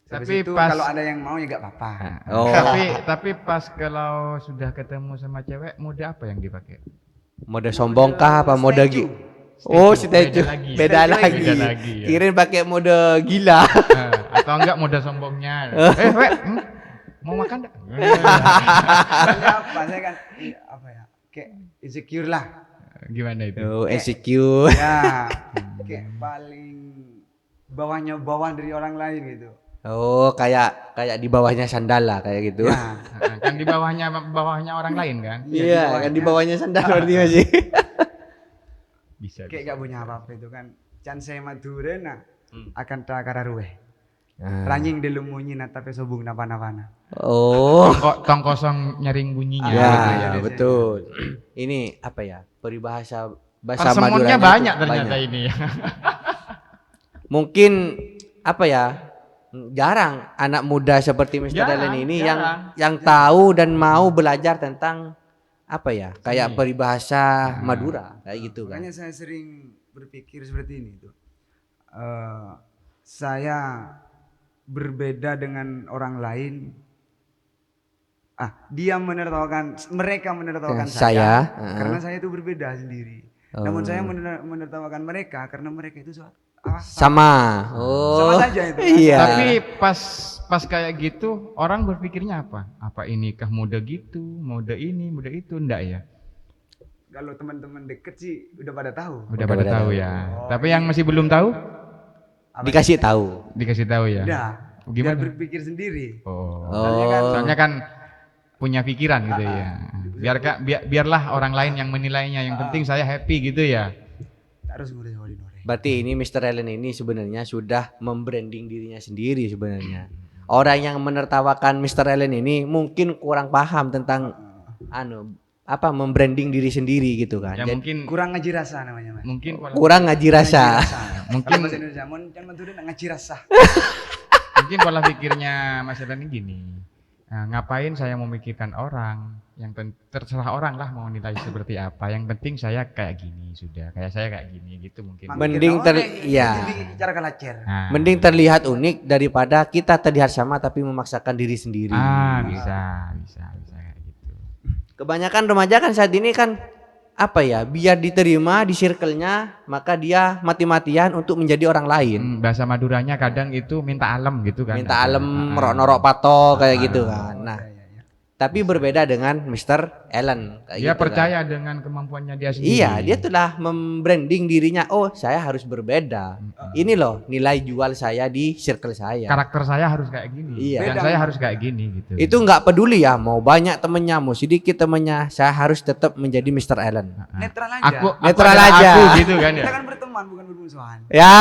Tapi Habis itu pas- kalau ada yang mau ya gak apa-apa. Oh, Tapi pas kalau sudah ketemu sama cewek, mode apa yang dipakai? mode sombong kah apa mode Statue. Oh, statue. lagi. Beda lagi. Beda lagi. Ya. Kirain pakai mode gila. Atau enggak mode sombongnya. Wek, mau makan enggak? Soalnya apa? Saya kan apa ya? Kayak insecure lah. Gimana itu? Oh, insecure. Ya, kayak paling bawahnya bawah dari orang lain gitu. Oh, kayak di bawahnya sandal lah kayak gitu. Ya, Kan di bawahnya orang lain kan? Iya, kan di bawahnya sandal berarti masih. Bisa. kayak gak punya apa-apa itu kan. Can saya madure nah akan takara ruwe. Ranying delumunya na tapi sobung napa-napana. Oh. Tong kosong nyaring bunyinya. Ya, gitu ya. betul. Ini apa ya? Peribahasa bahasa Persemonnya Maduranya banyak itu ternyata banyak. ini ya. Mungkin apa ya? Jarang anak muda seperti Mr. Jarang, Dalen ini jarang. yang tahu dan mau belajar tentang apa ya? Kayak peribahasa Madura kayak gitu kan. Makanya saya sering berpikir seperti ini tuh. Saya berbeda dengan orang lain. Mereka menertawakan saya karena saya itu berbeda sendiri. Namun saya menertawakan mereka karena mereka itu Sama. Oh. sama saja itu. Iya. Tapi pas kayak gitu orang berpikirnya apa? Apa ini kah mode gitu, mode ini, mode itu, enggak ya? Kalau teman-teman deket sih udah pada tahu. Udah pada tahu ya. Tapi yang masih belum tahu Dikasih tahu. dikasih tahu ya. Udah. Gimana? Biar berpikir sendiri. Oh. Oh. Soalnya kan punya pikiran gitu ya. Biarlah orang lain yang menilainya. Yang penting saya happy gitu ya. Harus ngurus nore. Berarti ini Mr. Allen ini sebenarnya sudah membranding dirinya sendiri sebenarnya. Orang yang menertawakan Mr. Allen ini mungkin kurang paham tentang membranding diri sendiri gitu kan. Ya Jadi, mungkin Kurang ngaji rasa namanya, Mas. mungkin kurang ngaji rasa. Mungkin- Kalau bahasa Indonesia mon kan manturin ngaji rasa. mungkin pola pikirnya Mas Edan ini gini. Nah, ngapain saya memikirkan orang? Yang terserah orang lah mau nilai seperti apa. Yang penting saya kayak gini sudah. Kayak saya kayak gini gitu mungkin. Mending iya. Cara kalacer. Nah, Mending terlihat unik daripada kita terlihat sama tapi memaksakan diri sendiri. bisa kayak gitu. Kebanyakan remaja kan saat ini kan apa ya? Biar diterima di circle-nya, maka dia mati-matian untuk menjadi orang lain. Bahasa Maduranya kadang itu minta alam gitu kan. Minta alem, norok pato kayak gitu kan. Nah, tapi berbeda dengan Mr. Allen kayak Dia gitu percaya dengan kemampuannya dia kan. sendiri. Iya, dia telah membranding dirinya. Oh, saya harus berbeda. Ini loh nilai jual saya di circle saya. Karakter saya harus kayak gini. Iya. Dan saya harus kayak gini gitu. Itu nggak peduli ya, mau banyak temennya, mau sedikit temennya, saya harus tetap menjadi Mr. Allen. Netral aja. Aku Netral adalah aja. Aku gitu kan ya. Kita kan berteman bukan bermusuhan. Ya.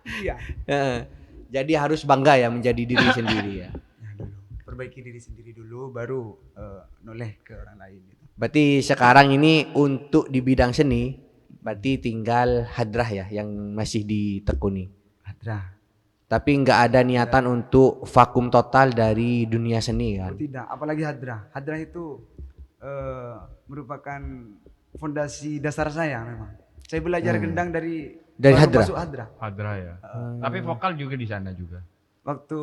Iya. Jadi harus bangga ya menjadi diri sendiri ya. Ya dulu. Perbaiki diri sendiri dulu baru noleh ke orang lain gitu. Berarti sekarang ini untuk di bidang seni, berarti tinggal hadrah ya yang masih ditekuni. Hadra. Tapi nggak ada niatan untuk vakum total dari dunia seni kan? Tidak, apalagi hadra. Hadra itu merupakan fondasi dasar saya memang. Saya belajar gendang dari baru hadra? masuk hadra. Hadra ya. Tapi vokal juga di sana juga. Waktu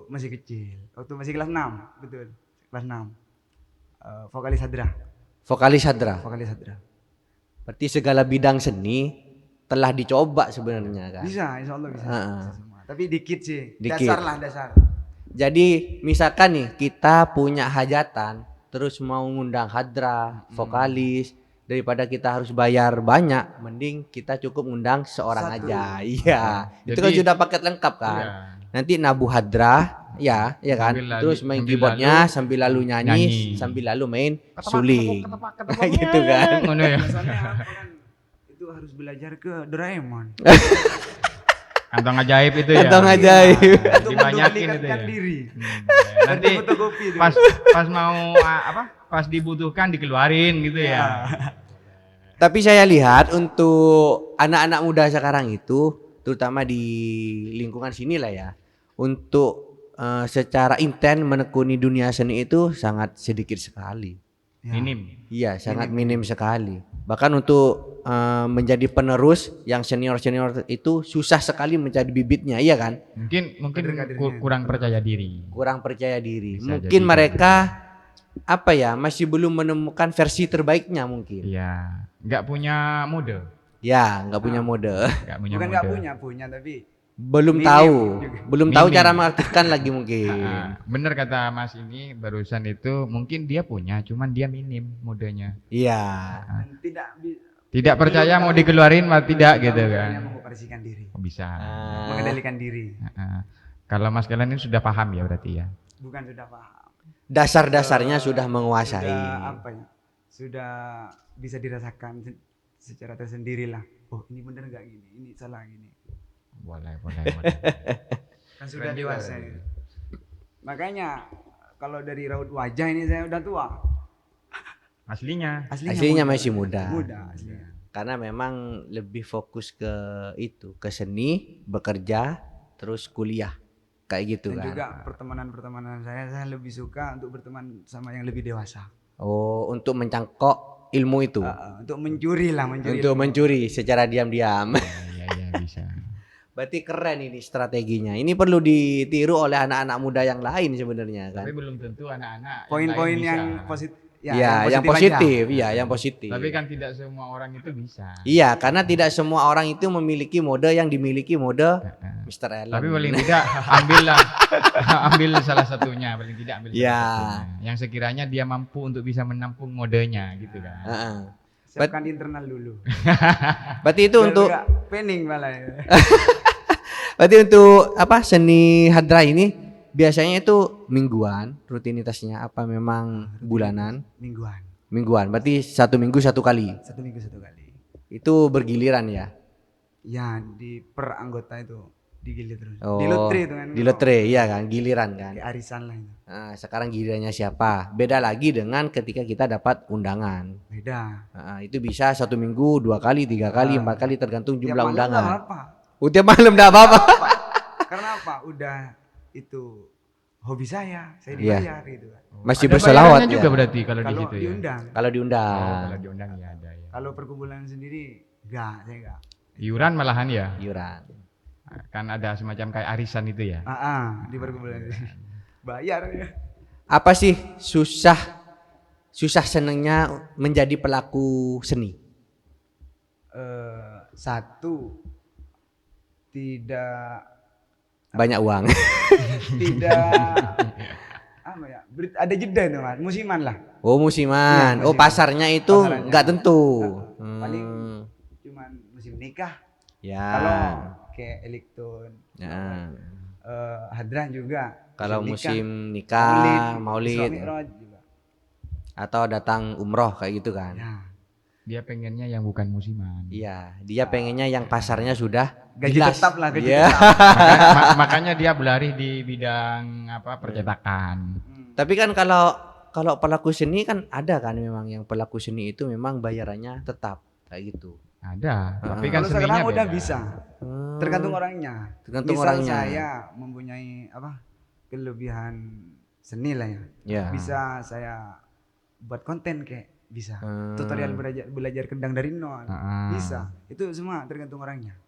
masih kecil, waktu masih kelas 6, betul. Kelas 6. Vokalis hadra. Vokalis hadrah. Vokalis hadra. Berarti segala bidang seni telah dicoba sebenarnya kan? Bisa, insya Allah bisa. Bisa semua. Tapi dikit sih. Dikit. Dasar lah, dasar. Jadi misalkan nih kita punya hajatan, terus mau ngundang hadrah, vokalis, daripada kita harus bayar banyak, mending kita cukup ngundang seorang Satu. aja. Iya. Itu kan Jadi- sudah paket lengkap kan? Iya. Nanti nabu hadrah, ya kan. Terus main keyboardnya sambil lalu nyanyi, sambil lalu main suling. Gitu kan. Ngono ya. Soalnya apa kan, itu harus belajar ke Doraemon. Kantong ajaib itu ya. Kantong ajaib. Untuk Dibanyakin itu ya. menduplikatkan diri. Nanti Fotokopi itu. pas mau pas dibutuhkan dikeluarin gitu ya. Tapi saya lihat untuk anak-anak muda sekarang itu, terutama di lingkungan sini lah ya, untuk secara intens menekuni dunia seni itu sangat sedikit sekali. Ya. Minim. Iya, sangat minim sekali. Bahkan untuk menjadi penerus yang senior-senior itu susah sekali mencari bibitnya, iya kan? Mungkin Kader-kadernya. kurang percaya diri. Kurang percaya diri. Bisa Mungkin jadi. mereka apa ya, masih belum menemukan versi terbaiknya mungkin. Iya, nggak punya mode. Ya, nggak punya mode. Nggak punya Bukan mode. nggak punya tapi Belum Minim tahu, juga. belum tahu Minim. cara mengaktifkan lagi mungkin. Bener kata Mas ini barusan itu, mungkin dia punya, cuman dia minim modenya. Iya. dan Tidak percaya mau dikeluarin atau tidak gitu kan. Hanya mengoperasikan diri, Oh, bisa. mengendalikan diri. Kalau Mas kalian ini sudah paham ya berarti ya. Bukan sudah paham. Dasar-dasarnya sudah menguasai. Sudah apa ya? Sudah bisa dirasakan secara tersendiri lah. Oh, ini bener nggak gini? Ini salah gini. Boleh. Kan sudah Keren juga dewasa berarti. gitu. Makanya kalau dari raut wajah ini saya udah tua. Aslinya. Aslinya masih muda. Muda aslinya. Karena memang lebih fokus ke itu, ke seni, bekerja, terus kuliah. Kayak gitu Dan kan. juga pertemanan-pertemanan saya lebih suka untuk berteman sama yang lebih dewasa. Oh, untuk mencangkok ilmu itu. Untuk mencuri Untuk ilmu. mencuri secara diam-diam. Iya bisa. Berarti keren ini strateginya. Ini perlu ditiru oleh anak-anak muda yang lain sebenarnya kan. Tapi belum tentu anak-anak Poin-poin lain yang bisa. positif. Iya, yang positif, iya, yang positif. Tapi kan tidak semua orang itu bisa. Iya, karena tidak semua orang itu memiliki mode yang dimiliki mode Mr. Allen. Tapi paling tidak ambil salah satunya, paling tidak ambil Iya. salah satunya. Yang sekiranya dia mampu untuk bisa menampung modenya gitu kan. Heeh. Siapkan internal dulu. Berarti itu Biar untuk nggak pening malah. berarti untuk apa seni hadra ini biasanya itu mingguan rutinitasnya apa memang bulanan? Mingguan. Mingguan. Berarti 1 minggu 1 kali. 1 minggu 1 kali. Itu bergiliran ya. Ya di per anggota itu digilir terus. Oh, Di lotre itu kan. Di lotre, iya kan, giliran kan. Kayak arisan lah itu. Nah, sekarang gilirannya siapa? Beda lagi dengan ketika kita dapat undangan. Beda. Nah, itu bisa 1 minggu 2 kali, 3 kali, 4 kali tergantung Tiap jumlah malam undangan. nggak apa-apa. Tiap malam enggak apa-apa. Karena apa? Udah itu hobi saya Iya. dibayar gitu kan. Masih Ada berselawat bayarannya juga ya. berarti kalau di Kalau situ ya. diundang. Kalau Oh, diundang. kalau diundang ya ada ya. Kalau perkumpulan sendiri enggak, saya enggak. Iuran malahan ya. Iuran. Kan ada semacam kayak arisan itu ya. Di perkumpulan sendiri. Bayar ya. Apa sih susah senengnya menjadi pelaku seni? Satu tidak Banyak uang. apa ya? Ada jeda itu Mas, musiman lah. Oh, musiman. Iya, Oh, musiman. pasarnya itu Pasarannya. enggak tentu. Paling cuman musim nikah. Ya. Kalau kayak elektron, Ya. hadran juga. Kalau nikah, musim nikah, maulid, Isra Mi'raj juga. atau datang umroh kayak gitu kan. Ya. Dia pengennya yang bukan musiman. Iya, dia pengennya yang pasarnya sudah Gaji jelas. tetap lah, gaji Iya. tetap. Makanya dia berlari di bidang apa percetakan. Tapi kan kalau pelaku seni kan ada kan memang yang pelaku seni itu memang bayarannya tetap kayak gitu. Ada, tapi kan Kalau seninya sekarang udah beda. bisa. Tergantung orangnya. Tergantung Misal orangnya. saya mempunyai apa kelebihan seni lah ya. Ya. Bisa saya buat konten kayak bisa. Tutorial belajar kendang dari nol. Bisa. Itu semua tergantung orangnya.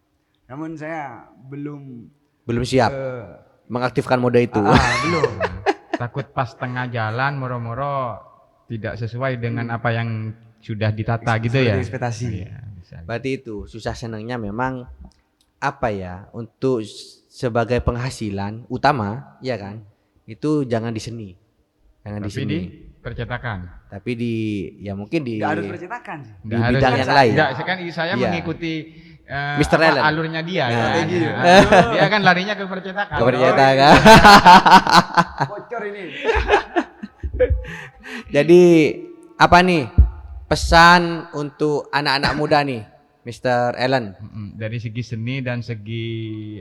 Namun saya belum siap eh, mengaktifkan mode itu. belum. Takut pas tengah jalan moro-moro tidak sesuai dengan apa yang sudah ditata gitu ya. Ekspektasi. Iya, bisa. Berarti itu susah senangnya memang apa ya untuk sebagai penghasilan utama ya kan itu jangan di seni, jangan di Tapi seni. di percetakan. Tapi di ya mungkin di Nggak harus percetakan sih. Di bidang yang lain. Enggak, kan saya Iya. mengikuti Mr. Allen. alurnya dia. Nah, kan. iya. Dia kan larinya ke percetakan. ke percetakan. Bocor ini. Jadi apa nih pesan untuk anak-anak muda nih, Mr. Allen? Dari segi seni dan segi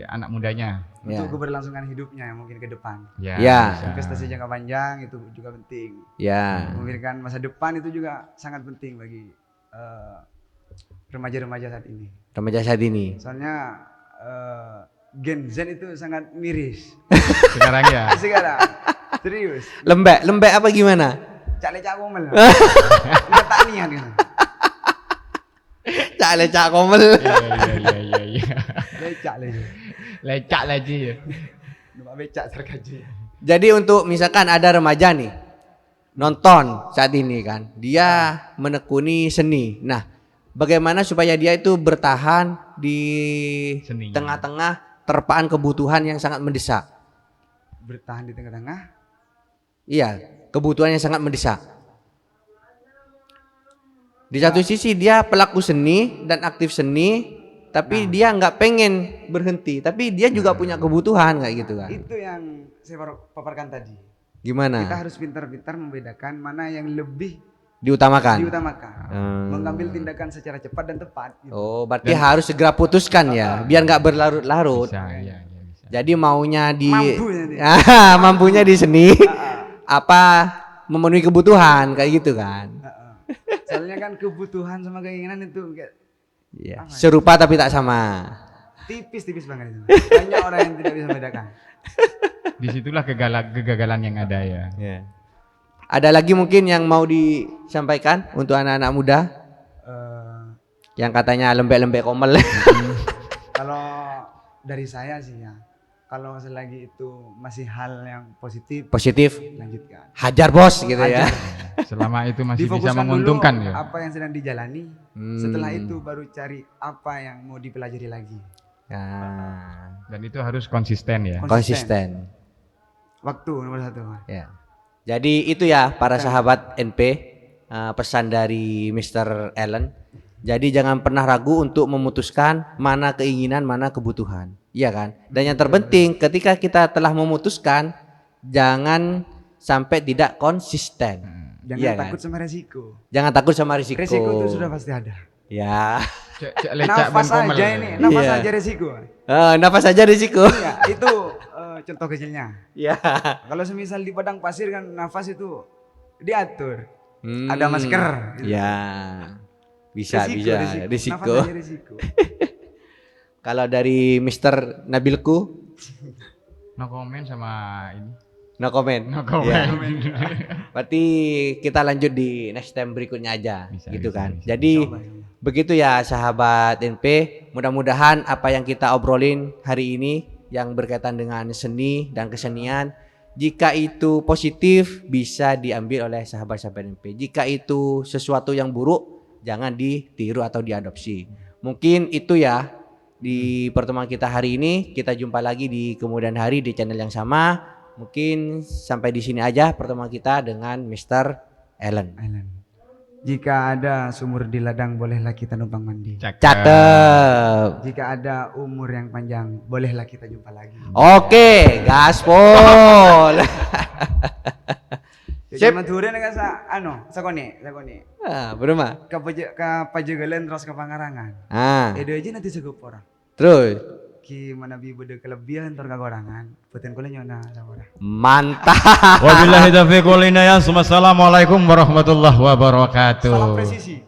anak mudanya. Ya. Untuk keberlangsungan hidupnya mungkin ke depan. Ya. Ya. bisa. Investasi jangka panjang itu juga penting. Ya, Memikirkan masa depan itu juga sangat penting bagi remaja-remaja saat ini. remaja saat ini. Soalnya Gen Z itu sangat miris Sekarang ya. sekarang. Serius. Lembek apa gimana? Cak lecak ngomel. Nggak tak niat gitu. Cak lecak komel. Iya. Lecak lagi. Lecak lagi ya. Numpak becak terkaji. Jadi untuk misalkan ada remaja nih nonton saat ini kan. Dia menekuni seni. Nah, bagaimana supaya dia itu bertahan di Seninya. tengah-tengah terpaan kebutuhan yang sangat mendesak? Bertahan di tengah-tengah. Iya, kebutuhan yang sangat mendesak. Di satu sisi dia pelaku seni dan aktif seni, tapi dia nggak pengen berhenti, tapi dia juga punya kebutuhan kayak gitu kan. Itu yang saya paparkan tadi. Gimana? Kita harus pintar-pintar membedakan mana yang lebih Diutamakan. mengambil tindakan secara cepat dan tepat gitu. Oh, berarti harus segera putuskan ya, biar nggak berlarut-larut. Bisa, iya, bisa. Jadi maunya di Mampunya dia. mampunya di seni, apa memenuhi kebutuhan kayak gitu kan. Soalnya kan kebutuhan sama keinginan itu kayak Iya. Serupa tapi tak sama. tipis-tipis banget itu. Banyak orang yang tidak bisa membedakan. Disitulah kegagalan yang ada ya. Ya. Ada lagi mungkin yang mau disampaikan untuk anak-anak muda Eh, yang katanya lembek-lembek komel. kalau dari saya sih ya, kalau selagi itu masih hal yang positif, Positif, lanjutkan. hajar bos gitu ya. Selama itu masih bisa Difokuskan menguntungkan dulu ya. apa yang sedang dijalani. Setelah itu baru cari apa yang mau dipelajari lagi. Nah, Dan itu harus konsisten ya. konsisten. Waktu nomor 1. Ya. Jadi itu ya para sahabat NP, pesan dari Mr. Allen. Jadi jangan pernah ragu untuk memutuskan mana keinginan, mana kebutuhan. Iya kan? Dan yang terpenting ketika kita telah memutuskan, jangan sampai tidak konsisten. Jangan Iya takut kan? sama resiko. Jangan takut sama risiko. Resiko itu sudah pasti ada. Ya. Cek lecak Nafas bang komel. aja ini, nafas Iya. aja resiko. Nafas aja risiko. Iya, itu contoh kecilnya. Ya. Kalau semisal di padang pasir kan nafas itu diatur. Ada masker. Gitu. Ya. Bisa, bisa. Risiko. Nafas aja risiko. Kalau dari Mr. Nabilku, No comment sama ini. no comment. No Ya. comment. Berarti kita lanjut di next time berikutnya aja, Bisa, gitu bisa, kan. bisa. Jadi begitu ya sahabat NP, mudah-mudahan apa yang kita obrolin hari ini yang berkaitan dengan seni dan kesenian, jika itu positif bisa diambil oleh sahabat-sahabat NP. Jika itu sesuatu yang buruk, jangan ditiru atau diadopsi. Mungkin itu ya di pertemuan kita hari ini. Kita jumpa lagi di kemudian hari di channel yang sama. Mungkin sampai di sini aja pertemuan kita dengan Mr. Allen. Jika ada sumur di ladang, bolehlah kita numpang mandi. Cakep. Jika ada umur yang panjang, bolehlah kita jumpa lagi. Oke, gaspol. Jadi maturin dengan sakone. Berapa? Ka pajegalen terus ke Pangarangan. Edo aja nanti cukup orang. Terus Ki mana bi bede kelebihan ntar kagorangan. Puten kule nyona sama orang. mantap. Wabillahi taufiq wal hidayah. Assalamualaikum warahmatullahi wabarakatuh. Salam presisi.